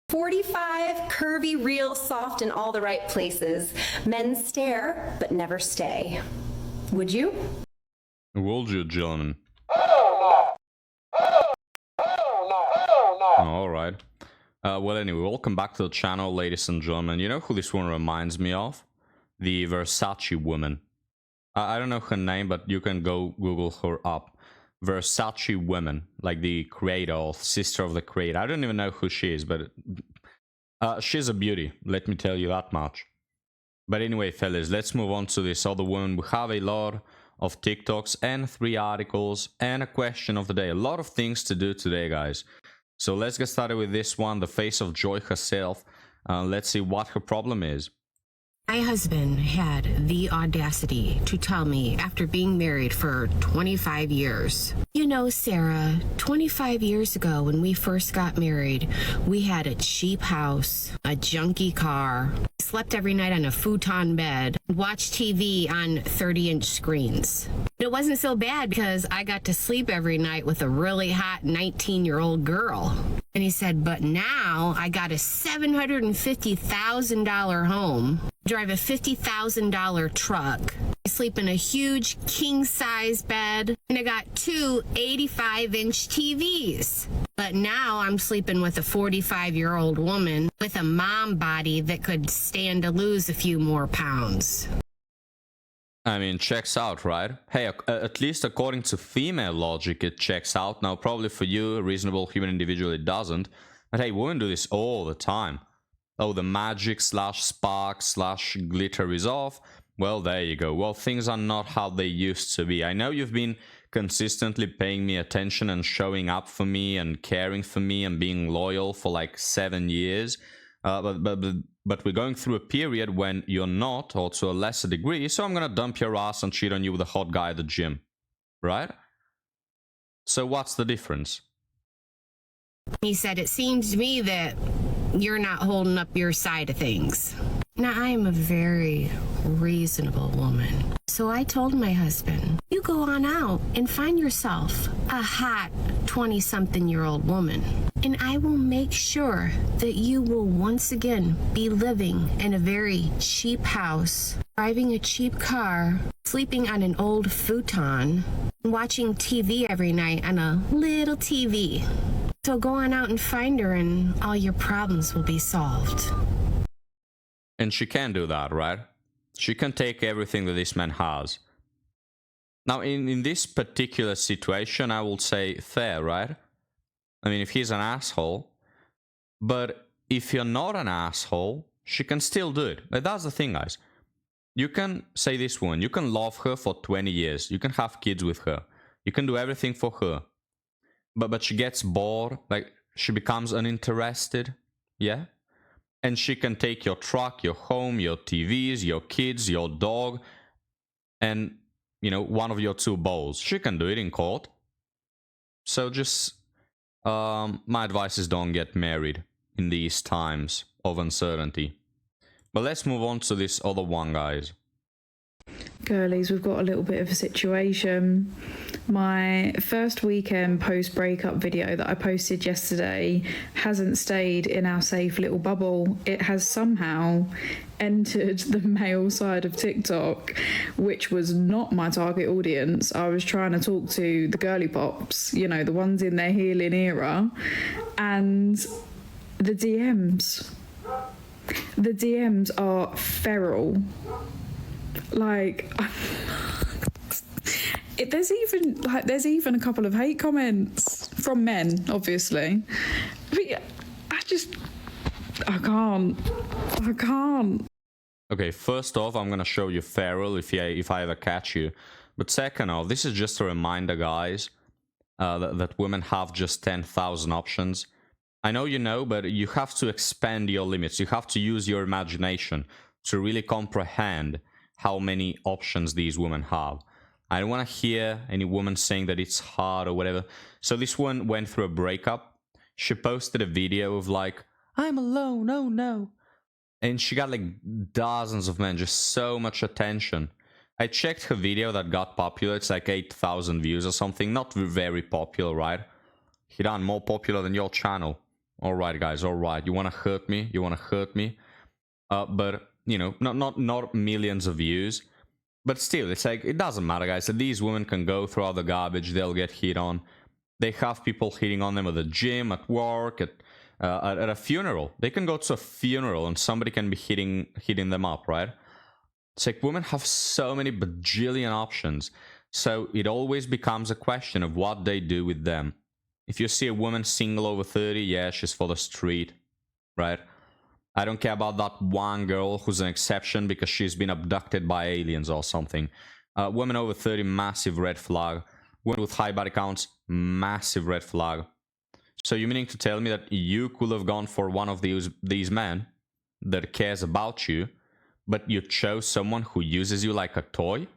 45, curvy, real, soft in all the right places. Men stare, but never stay. Would you? Would you, gentlemen? Alright. Well, anyway, welcome back to the channel, ladies and gentlemen. You know who this one reminds me of? The Versace woman. I don't know her name, but you can go Google her up. Versace woman, like the creator or sister of the creator. I don't even know who she is, but she's a beauty, let me tell you that much. But anyway, fellas, let's move on to this other woman. We have a lot of TikToks and 3 articles and a question of the day. A lot of things to do today, guys. So let's get started with this one, the face of joy herself. Let's see what her problem is. My husband had the audacity to tell me after being married for 25 years. You know, Sarah, 25 years ago when we first got married, we had a cheap house, a junky car, slept every night on a futon bed, watched TV on 30-inch screens. It wasn't so bad because I got to sleep every night with a really hot 19-year-old girl. And he said, but now I got a $750,000 home, drive a $50,000 truck, I sleep in a huge king-size bed, and I got 2 85-inch TVs. But now I'm sleeping with a 45-year-old woman with a mom body that could stand to lose a few more pounds. I mean, checks out, right? Hey, at least according to female logic, it checks out. Now, probably for you, a reasonable human individual, it doesn't. But hey, women do this all the time. Oh, the magic slash spark slash glitter is off. Well, there you go. Well, things are not how they used to be. I know you've been consistently paying me attention and showing up for me and caring for me and being loyal for like 7 years. But we're going through a period when you're not, or to a lesser degree, so I'm gonna dump your ass and cheat on you with a hot guy at the gym. Right? So what's the difference? He said, it seems to me that you're not holding up your side of things. Now, I am a very reasonable woman. So I told my husband, you go on out and find yourself a hot 20-something-year-old woman. And I will make sure that you will once again be living in a very cheap house, driving a cheap car, sleeping on an old futon, and watching TV every night on a little TV. So go on out and find her and all your problems will be solved. And she can do that, right? She can take everything that this man has. Now, in this particular situation, I will say fair, right? I mean, if he's an asshole. But if you're not an asshole, she can still do it. But that's the thing, guys. You can say this one. You can love her for 20 years. You can have kids with her. You can do everything for her. But she gets bored. Like, she becomes uninterested. Yeah? And she can take your truck, your home, your TVs, your kids, your dog, and, you know, one of your 2 bowls. She can do it in court. So just, my advice is don't get married in these times of uncertainty. But let's move on to this other one, guys. Girlies, we've got a little bit of a situation. My first weekend post-breakup video that I posted yesterday hasn't stayed in our safe little bubble. It has somehow entered the male side of TikTok, which was not my target audience. I was trying to talk to the girly pops, you know, the ones in their healing era, and the DMs are feral. Like, there's even a couple of hate comments from men, obviously. But yeah, I can't. Okay, first off, I'm gonna show you feral if I ever catch you. But second off, this is just a reminder, guys, that women have just 10,000 options. I know you know, but you have to expand your limits. You have to use your imagination to really comprehend how many options these women have. I don't want to hear any woman saying that it's hard or whatever. So this one went through a breakup. She posted a video of like, I'm alone, oh no. And she got like dozens of men, just so much attention. I checked her video that got popular. It's like 8,000 views or something. Not very popular, right? Hiran, more popular than your channel. All right, guys. All right. You want to hurt me? You want to hurt me? But, you know, not millions of views. But still, it's like, it doesn't matter, guys. These women can go through all the garbage. They'll get hit on. They have people hitting on them at the gym, at work, at a funeral. They can go to a funeral and somebody can be hitting them up, right? It's like women have so many bajillion options. So it always becomes a question of what they do with them. If you see a woman single over 30, yeah, she's for the street, right? I don't care about that one girl who's an exception because she's been abducted by aliens or something. Women over 30, massive red flag. Women with high body counts, massive red flag. So you're meaning to tell me that you could have gone for one of these men that cares about you, but you chose someone who uses you like a toy?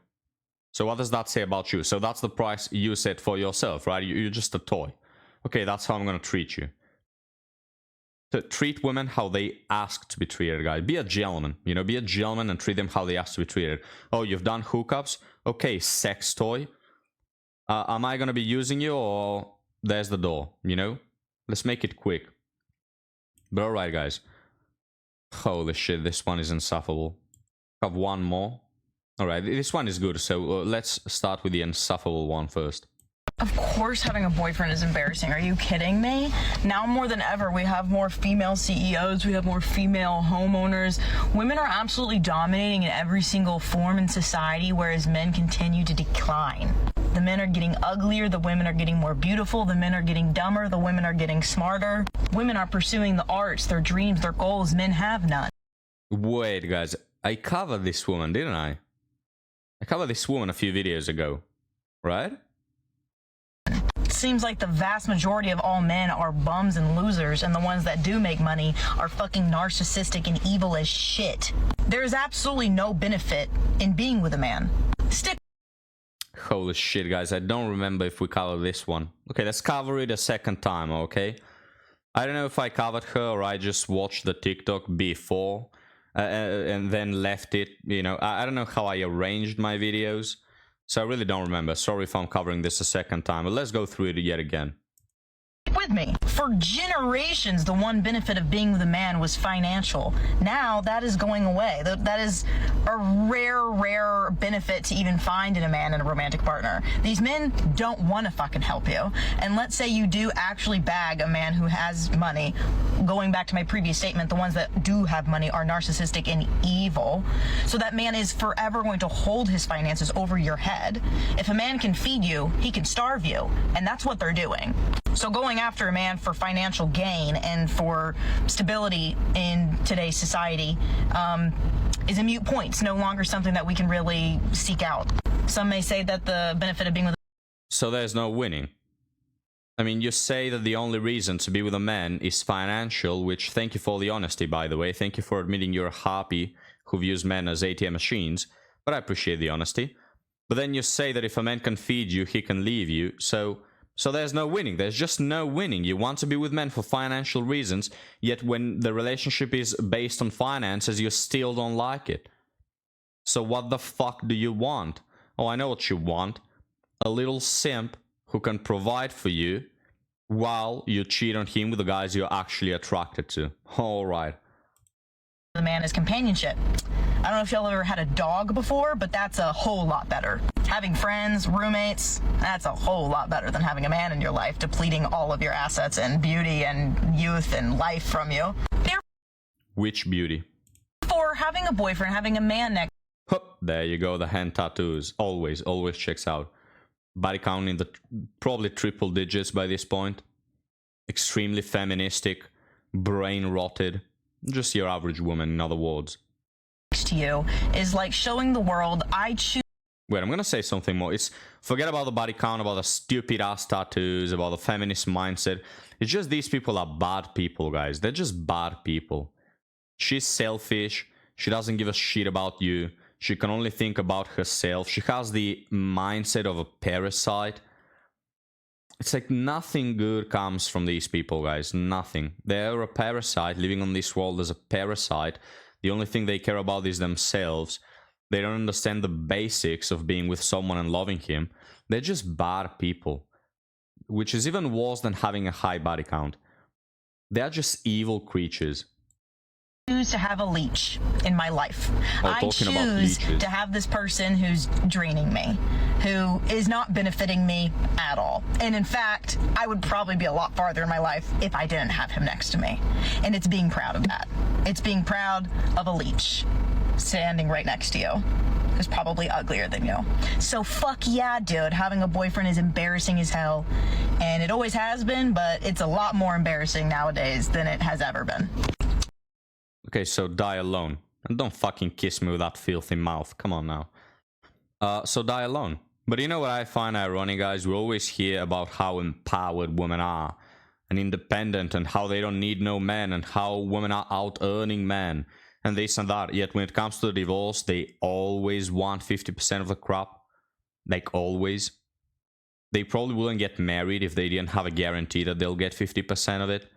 So what does that say about you? So that's the price you set for yourself, right? You're just a toy. Okay, that's how I'm gonna treat you. To treat women how they ask to be treated, guys. Be a gentleman, you know, be a gentleman and treat them how they ask to be treated. Oh, you've done hookups? Okay, sex toy. Am I gonna be using you, or there's the door, you know? Let's make it quick. But alright, guys. Holy shit, this one is insufferable. I have one more. Alright, this one is good, so let's start with the insufferable one first. Of course having a boyfriend is embarrassing. Are you kidding me? Now more than ever, we have more female CEOs, we have more female homeowners. Women are absolutely dominating in every single form in society, whereas men continue to decline. The men are getting uglier, the women are getting more beautiful, the men are getting dumber, the women are getting smarter. Women are pursuing the arts, their dreams, their goals. Men have none. Wait, guys. I covered this woman, didn't I? I covered this woman a few videos ago, right? It seems like the vast majority of all men are bums and losers, and the ones that do make money are fucking narcissistic and evil as shit. There is absolutely no benefit in being with a man. Stick. Holy shit, guys. I don't remember if we covered this one. Okay, let's cover it a second time, okay? I don't know if I covered her or I just watched the TikTok before and then left it, you know. I don't know how I arranged my videos. So I really don't remember. Sorry if I'm covering this a second time, but let's go through it yet again. With me. For generations, the one benefit of being with a man was financial. Now that is going away. That is a rare benefit to even find in a man and a romantic partner. These men don't want to fucking help you. And let's say you do actually bag a man who has money. Going back to my previous statement, the ones that do have money are narcissistic and evil. So that man is forever going to hold his finances over your head. If a man can feed you, he can starve you. And that's what they're doing. So going after a man for financial gain and for stability in today's society is a moot point. It's no longer something that we can really seek out. Some may say that the benefit of being with So there's no winning. I mean, you say that the only reason to be with a man is financial, which, thank you for the honesty, by the way. Thank you for admitting you're happy who views men as ATM machines, but I appreciate the honesty. But then you say that if a man can feed you, he can leave you, so there's no winning. There's just no winning. You want to be with men for financial reasons, yet when the relationship is based on finances, you still don't like it. So what the fuck do you want? Oh, I know what you want. A little simp who can provide for you while you cheat on him with the guys you're actually attracted to. Alright. the man is companionship. I don't know if y'all ever had a dog before, but that's a whole lot better. Having friends, roommates, that's a whole lot better than having a man in your life depleting all of your assets and beauty and youth and life from you. Which beauty? Therefore, having a boyfriend, having a man next. Hup, there you go, the hand tattoos. Always checks out. Body count in the probably triple digits by this point. Extremely feministic, brain rotted. Just your average woman, in other words. To you is like showing the world I choose. Wait, I'm gonna say something more. It's forget about the body count, about the stupid ass tattoos, about the feminist mindset. It's just these people are bad people, guys. They're just bad people. She's selfish. She doesn't give a shit about you. She can only think about herself. She has the mindset of a parasite. It's like nothing good comes from these people, guys. Nothing. They're a parasite living on this world as a parasite. The only thing they care about is themselves. They don't understand the basics of being with someone and loving him. They're just bad people. Which is even worse than having a high body count. They are just evil creatures. Choose to have a leech in my life. I talking about choose leeches. to have this person who's draining me, who is not benefiting me at all. And in fact, I would probably be a lot farther in my life if I didn't have him next to me. And it's being proud of that. It's being proud of a leech standing right next to you, who's probably uglier than you. So fuck yeah, dude. Having a boyfriend is embarrassing as hell. And it always has been, but it's a lot more embarrassing nowadays than it has ever been. Okay, so die alone. And don't fucking kiss me with that filthy mouth. Come on now. So die alone. But you know what I find ironic, guys? We always hear about how empowered women are and independent and how they don't need no men and how women are out earning men and this and that. Yet when it comes to the divorce, they always want 50% of the crop. Like always. They probably wouldn't get married if they didn't have a guarantee that they'll get 50% of it.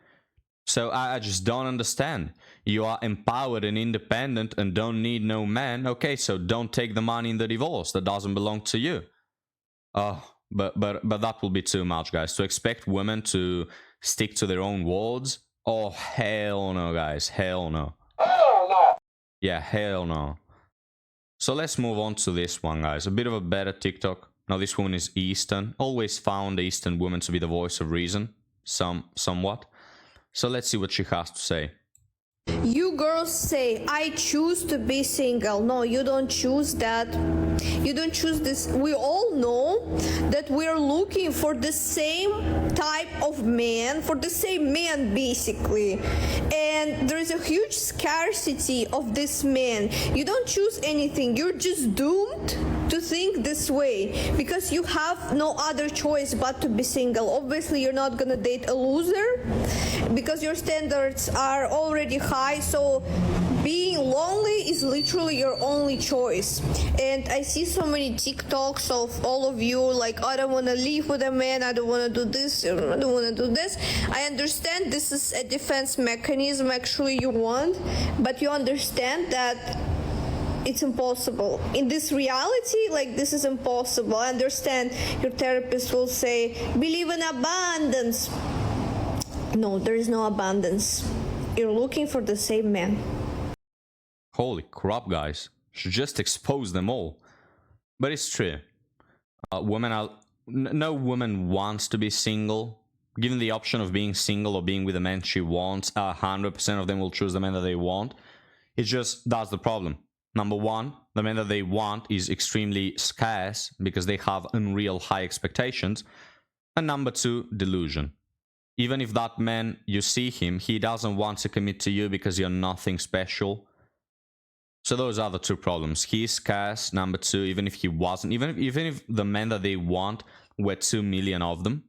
So I just don't understand. You are empowered and independent and don't need no man. Okay, so don't take the money in the divorce. That doesn't belong to you. Oh, but that will be too much, guys. To expect women to stick to their own words? Oh, hell no, guys. Hell no. Hell no. Yeah, hell no. So let's move on to this one, guys. A bit of a better TikTok. Now this woman is Eastern. Always found the Eastern woman to be the voice of reason. Somewhat. So let's see what she has to say. You girls say, I choose to be single. No, you don't choose that. You don't choose this. We all know that we're looking for the same type of man, for the same man basically. And there is a huge scarcity of this man. You don't choose anything. You're just doomed to think this way because you have no other choice but to be single. Obviously, you're not gonna date a loser because your standards are already high. So being lonely is literally your only choice. And I see so many TikToks of all of you like, I don't want to live with a man, I don't want to do this, I don't want to do this. I understand this is a defense mechanism actually you want, but you understand that it's impossible. In this reality, like this is impossible. I understand your therapist will say, believe in abundance. No, there is no abundance. You're looking for the same man. Holy crap, guys. Should just expose them all. But it's true. No woman wants to be single. Given the option of being single or being with a man she wants, 100% of them will choose the man that they want. It's just, that's the problem. Number one, the man that they want is extremely scarce because they have unreal high expectations. And number two, delusion. Even if that man, you see him, he doesn't want to commit to you because you're nothing special. So those are the two problems. He's scarce, number two, even if he wasn't, even if the men that they want were 2 million of them,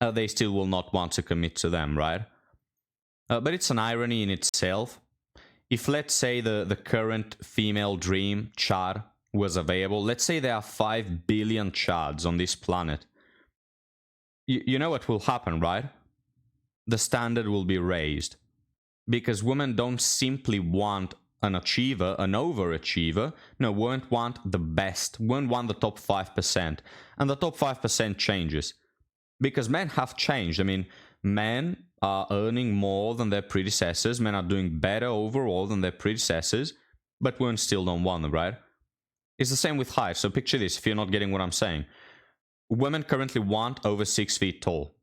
they still will not want to commit to them, right? But it's an irony in itself. If, let's say, the current female dream, Chad, was available, let's say there are 5 billion Chads on this planet. You know what will happen, right? The standard will be raised. Because women don't simply want an achiever, an overachiever. No, won't want the best, won't want the top 5%. And the top 5% changes. Because men have changed. I mean, men are earning more than their predecessors. Men are doing better overall than their predecessors. But women still don't want them, right? It's the same with height. So picture this, if you're not getting what I'm saying. Women currently want over 6 feet tall.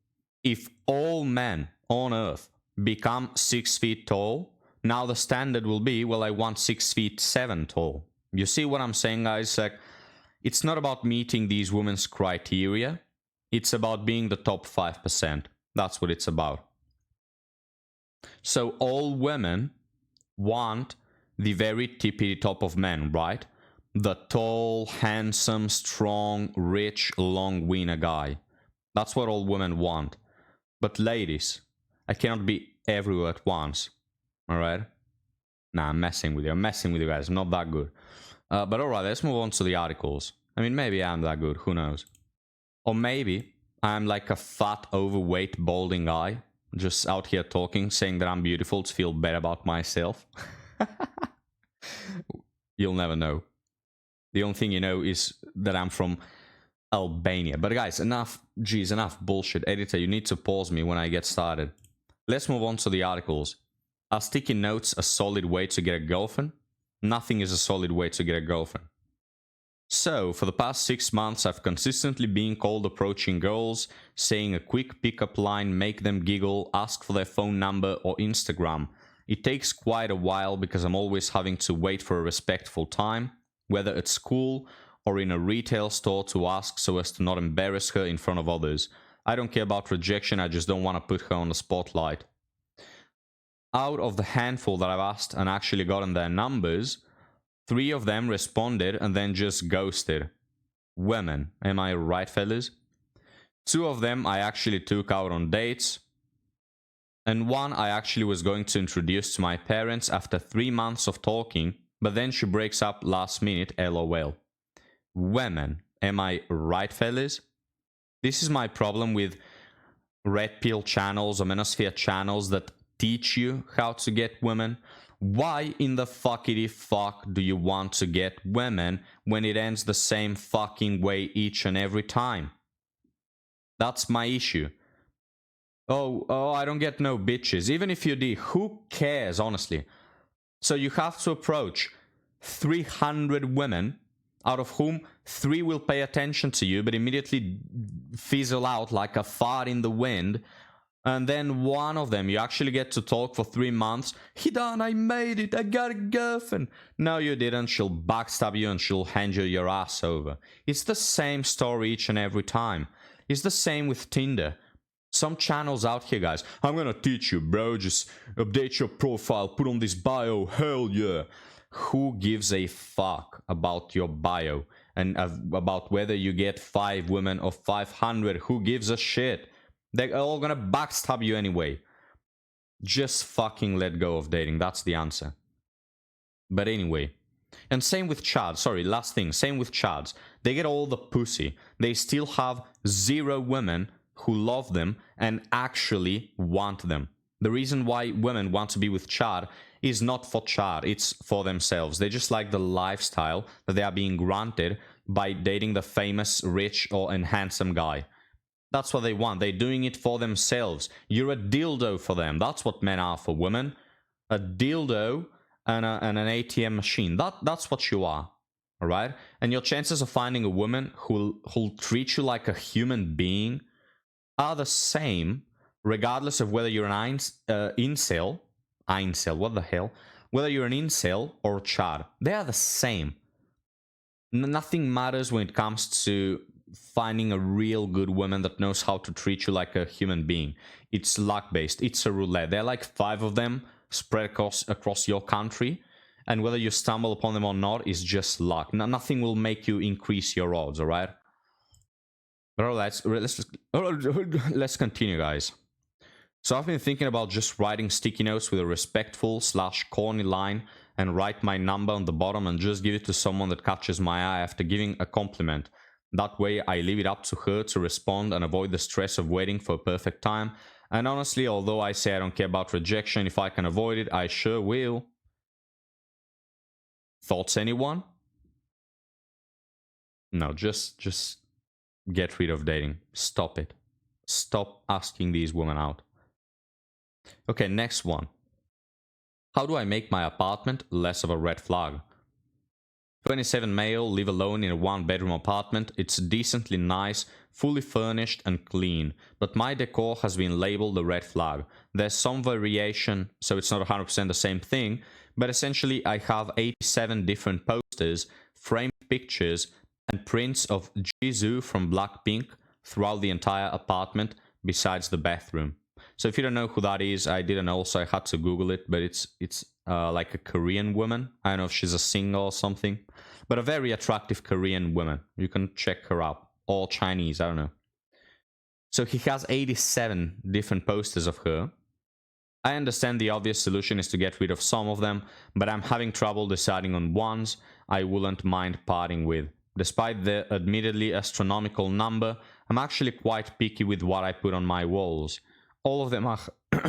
If all men on Earth become 6 feet tall, now the standard will be, well, I want 6 feet 7 tall. You see what I'm saying, guys? Like, it's not about meeting these women's criteria. It's about being the top 5%. That's what it's about. So all women want the very tippity top of men, right? The tall, handsome, strong, rich, long wiener guy. That's what all women want. But ladies, I cannot be everywhere at once. Alright? Nah, I'm messing with you. I'm messing with you guys. I'm not that good. But alright, let's move on to the articles. I mean, maybe I'm that good. Who knows? Or maybe I'm like a fat, overweight, balding guy. Just out here talking, saying that I'm beautiful to feel better about myself. You'll never know. The only thing you know is that I'm from Albania. But guys, enough. Geez, enough bullshit. Editor, you need to pause me when I get started. Let's move on to the articles. Are sticky notes a solid way to get a girlfriend? Nothing is a solid way to get a girlfriend. So, for the past 6 months, I've consistently been called approaching girls, saying a quick pickup line, make them giggle, ask for their phone number or Instagram. It takes quite a while because I'm always having to wait for a respectful time, whether at school or in a retail store, to ask so as to not embarrass her in front of others. I don't care about rejection, I just don't want to put her on the spotlight. Out of the handful that I've asked and actually gotten their numbers, 3 of them responded and then just ghosted. Women, am I right, fellas? 2 of them I actually took out on dates, and 1 I actually was going to introduce to my parents after 3 months of talking, but then she breaks up last minute, lol. Women, am I right, fellas? This is my problem with red pill channels or manosphere channels that teach you how to get women. Why in the fuckity fuck do you want to get women when it ends the same fucking way each and every time? That's my issue. Oh, I don't get no bitches. Even if you did, who cares, honestly? So you have to approach 300 women, out of whom 3 will pay attention to you, but immediately fizzle out like a fart in the wind. And then 1 of them, you actually get to talk for 3 months. Hidan, I made it. I got a girlfriend. No, you didn't. She'll backstab you and she'll hand you your ass over. It's the same story each and every time. It's the same with Tinder. Some channels out here, guys. I'm gonna teach you, bro. Just update your profile. Put on this bio. Hell yeah. Who gives a fuck about your bio? And about whether you get 5 women or 500? Who gives a shit? They're all gonna backstab you anyway. Just fucking let go of dating. That's the answer. But anyway. And same with Chads. Sorry, last thing. Same with Chads. They get all the pussy. They still have 0 women who love them and actually want them. The reason why women want to be with Chad is not for Chad. It's for themselves. They just like the lifestyle that they are being granted by dating the famous, rich, or handsome guy. That's what they want. They're doing it for themselves. You're a dildo for them. That's what men are for women. A dildo and an ATM machine. That's what you are. All right? And your chances of finding a woman who'll treat you like a human being are the same, regardless of whether you're an incel. Incel, what the hell? Whether you're an incel or Chad. They are the same. Nothing matters when it comes to finding a real good woman that knows how to treat you like a human being. It's luck-based. It's a roulette. There are like 5 of them spread across your country, and whether you stumble upon them or not is just luck. Nothing will make you increase your odds, all right? But all right, let's continue, guys. So I've been thinking about just writing sticky notes with a respectful / corny line and write my number on the bottom and just give it to someone that catches my eye after giving a compliment. That way I leave it up to her to respond and avoid the stress of waiting for a perfect time. And honestly, although I say I don't care about rejection, if I can avoid it, I sure will. Thoughts, anyone? No, just get rid of dating. Stop it. Stop asking these women out. Okay, next one. How do I make my apartment less of a red flag? 27 male, live alone in a 1-bedroom apartment. It's decently nice, fully furnished and clean, but my decor has been labeled a red flag. There's some variation, so it's not 100% the same thing, but essentially I have 87 different posters, framed pictures, and prints of Jisoo from Blackpink throughout the entire apartment, besides the bathroom. So if you don't know who that is, I didn't know, so I had to Google it, but it's like a Korean woman. I don't know if she's a singer or something, but a very attractive Korean woman. You can check her out. Or Chinese, I don't know. So he has 87 different posters of her. I understand the obvious solution is to get rid of some of them, but I'm having trouble deciding on ones I wouldn't mind parting with. Despite the admittedly astronomical number, I'm actually quite picky with what I put on my walls. All of them are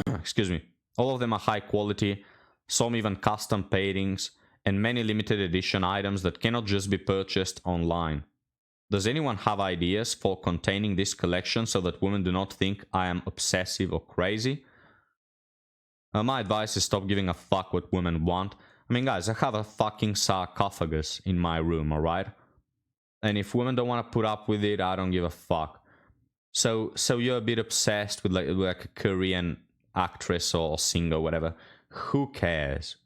excuse me. All of them are high quality, some even custom paintings, and many limited edition items that cannot just be purchased online. Does anyone have ideas for containing this collection so that women do not think I am obsessive or crazy? My advice is stop giving a fuck what women want. I mean, guys, I have a fucking sarcophagus in my room, alright? And if women don't want to put up with it, I don't give a fuck. So you're a bit obsessed with like a Korean actress or singer, whatever. Who cares?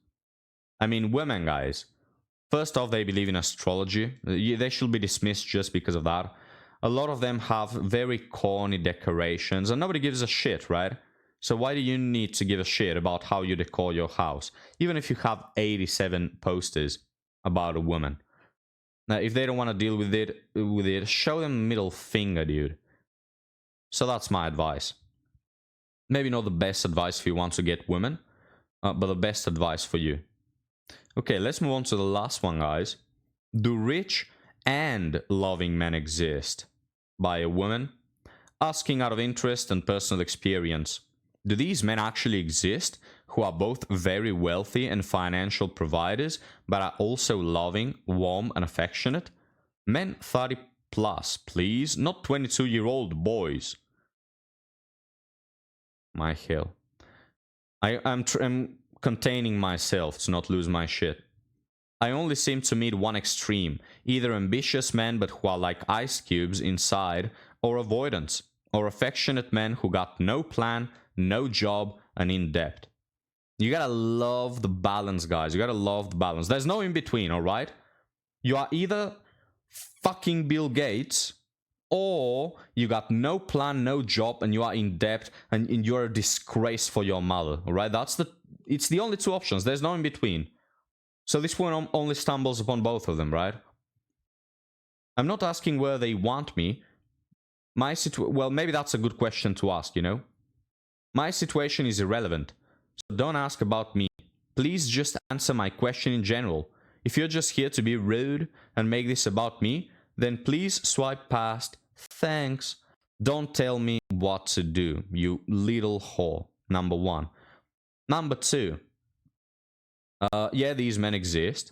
I mean, women, guys. First off, they believe in astrology. They should be dismissed just because of that. A lot of them have very corny decorations, and nobody gives a shit, right? So why do you need to give a shit about how you decor your house? Even if you have 87 posters about a woman. Now, if they don't want to deal with it, show them middle finger, dude. So that's my advice. Maybe not the best advice if you want to get women, but the best advice for you. Okay, let's move on to the last one, guys. Do rich and loving men exist? By a woman. Asking out of interest and personal experience. Do these men actually exist who are both very wealthy and financial providers, but are also loving, warm, and affectionate? Men 30 plus, please, not 22-year-old boys. My hell. I'm containing myself to not lose my shit. I only seem to meet one extreme, either ambitious men but who are like ice cubes inside, or avoidance, or affectionate men who got no plan, no job, and in debt. You gotta love the balance, guys. You gotta love the balance. There's no in between, alright? You are either fucking Bill Gates, or you got no plan, no job, and you are in debt, and you're a disgrace for your mother, alright? It's the only two options. There's no in between. So this one only stumbles upon both of them, right? I'm not asking where they want me. Well, maybe that's a good question to ask, you know? My situation is irrelevant, so don't ask about me. Please just answer my question in general. If you're just here to be rude and make this about me, then please swipe past. Thanks. Don't tell me what to do, you little whore. Number one. Number two. Yeah, these men exist.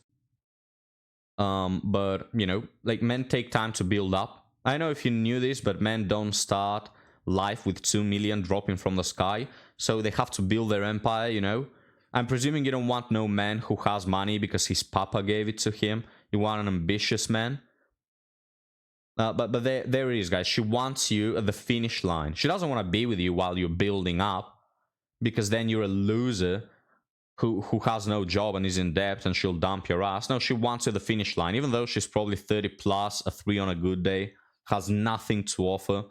But, you know, like, men take time to build up. I know if you knew this, but men don't start life with 2 million dropping from the sky. So they have to build their empire, you know. I'm presuming you don't want no man who has money because his papa gave it to him. You want an ambitious man. But there it is, guys. She wants you at the finish line. She doesn't want to be with you while you're building up, because then you're a loser who has no job and is in debt and she'll dump your ass. No, she wants you at the finish line, even though she's probably 30 plus, a 3 on a good day, has nothing to offer.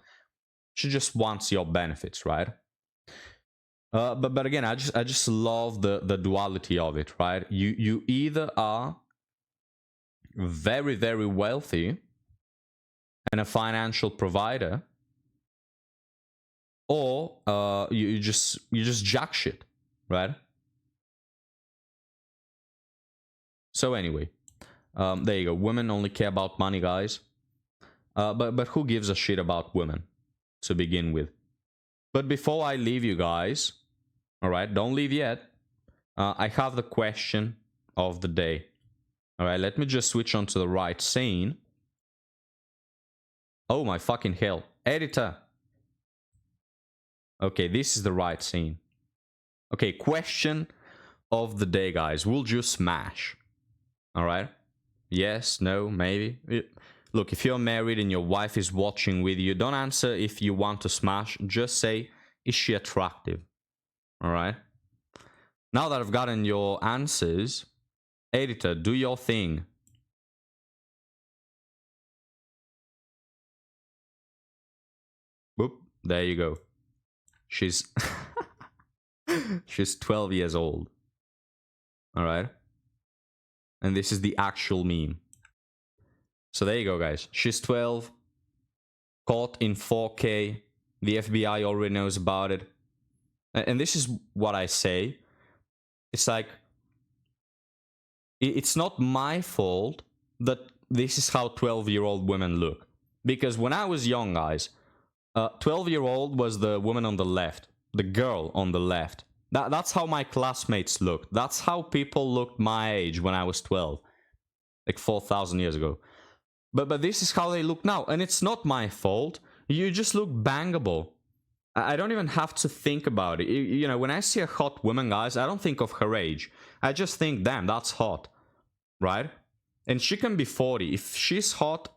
She just wants your benefits, right? But again, I just love the duality of it, right? You either are very, very wealthy and a financial provider, or you just jack shit, right? So anyway, there you go. Women only care about money, guys. But who gives a shit about women to begin with? But before I leave you guys, all right, don't leave yet. I have the question of the day. All right, let me just switch on to the right scene. Oh my fucking hell. Editor. Okay, this is the right scene. Okay, question of the day, guys. Would you smash? All right. Yes, no, maybe. Look, if you're married and your wife is watching with you, don't answer if you want to smash. Just say, is she attractive? All right. Now that I've gotten your answers, editor, do your thing. Whoop, there you go. She's she's 12 years old. All right. And this is the actual meme. So there you go, guys. She's 12. Caught in 4K. The FBI already knows about it. And this is what I say. It's like, it's not my fault that this is how 12-year-old women look. Because when I was young, guys, 12-year-old was the woman on the left. The girl on the left. That's how my classmates looked. That's how people looked my age when I was 12. Like 4,000 years ago. But this is how they look now. And it's not my fault. You just look bangable. I don't even have to think about it. You know, when I see a hot woman, guys, I don't think of her age. I just think, damn, that's hot, right? And she can be 40. If she's hot,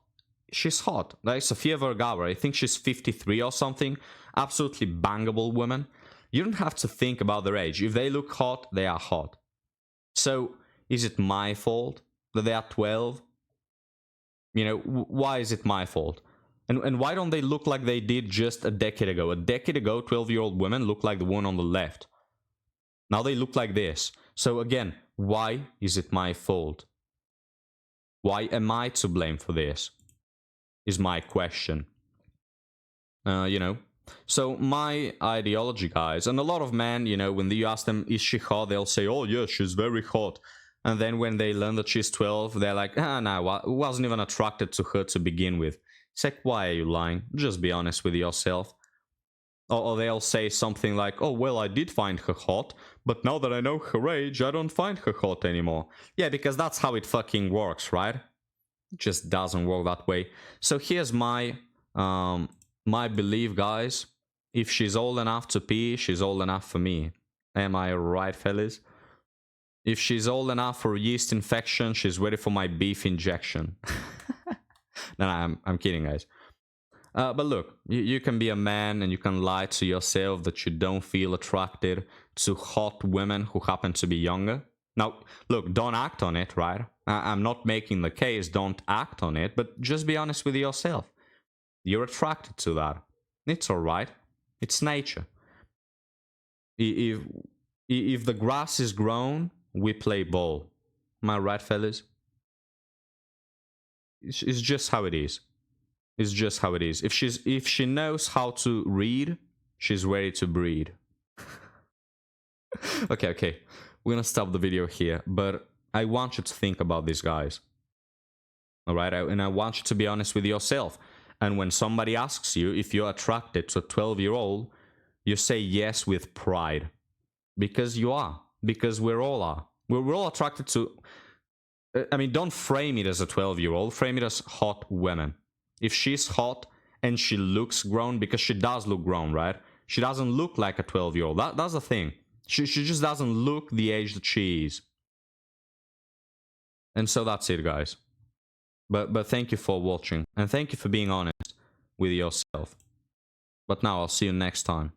she's hot. Like Sofia Vergara, I think she's 53 or something. Absolutely bangable woman. You don't have to think about their age. If they look hot, they are hot. So, is it my fault that they are 12? You know, why is it my fault? And why don't they look like they did just a decade ago? A decade ago, 12-year-old women looked like the one on the left. Now they look like this. So again, why is it my fault? Why am I to blame for this? Is my question. You know, so my ideology, guys, and a lot of men, you know, when you ask them, is she hot? They'll say, oh, yeah, she's very hot. And then when they learn that she's 12, they're like, no, I wasn't even attracted to her to begin with. It's like, why are you lying? Just be honest with yourself. Or they'll say something like, oh, well, I did find her hot, but now that I know her age, I don't find her hot anymore. Yeah, because that's how it fucking works, right? It just doesn't work that way. So here's my my belief, guys. If she's old enough to pee, she's old enough for me. Am I right, fellas? If she's old enough for yeast infection, she's ready for my beef injection. No, I'm kidding, guys. But look, you can be a man and you can lie to yourself that you don't feel attracted to hot women who happen to be younger. Now, look, don't act on it, right? I'm not making the case, don't act on it, but just be honest with yourself. You're attracted to that. It's alright. It's nature. If the grass is grown, we play ball. Am I right, fellas? It's just how it is. It's just how it is. If she knows how to read, she's ready to breed. Okay. We're gonna stop the video here, but I want you to think about this, guys. Alright? And I want you to be honest with yourself. And when somebody asks you if you're attracted to a 12-year-old, you say yes with pride. Because you are. Because we all are. We're all attracted to... I mean, don't frame it as a 12-year-old. Frame it as hot women. If she's hot and she looks grown, because she does look grown, right? She doesn't look like a 12-year-old. That's the thing. She just doesn't look the age that she is. And so that's it, guys. But thank you for watching. And thank you for being honest with yourself. But now I'll see you next time.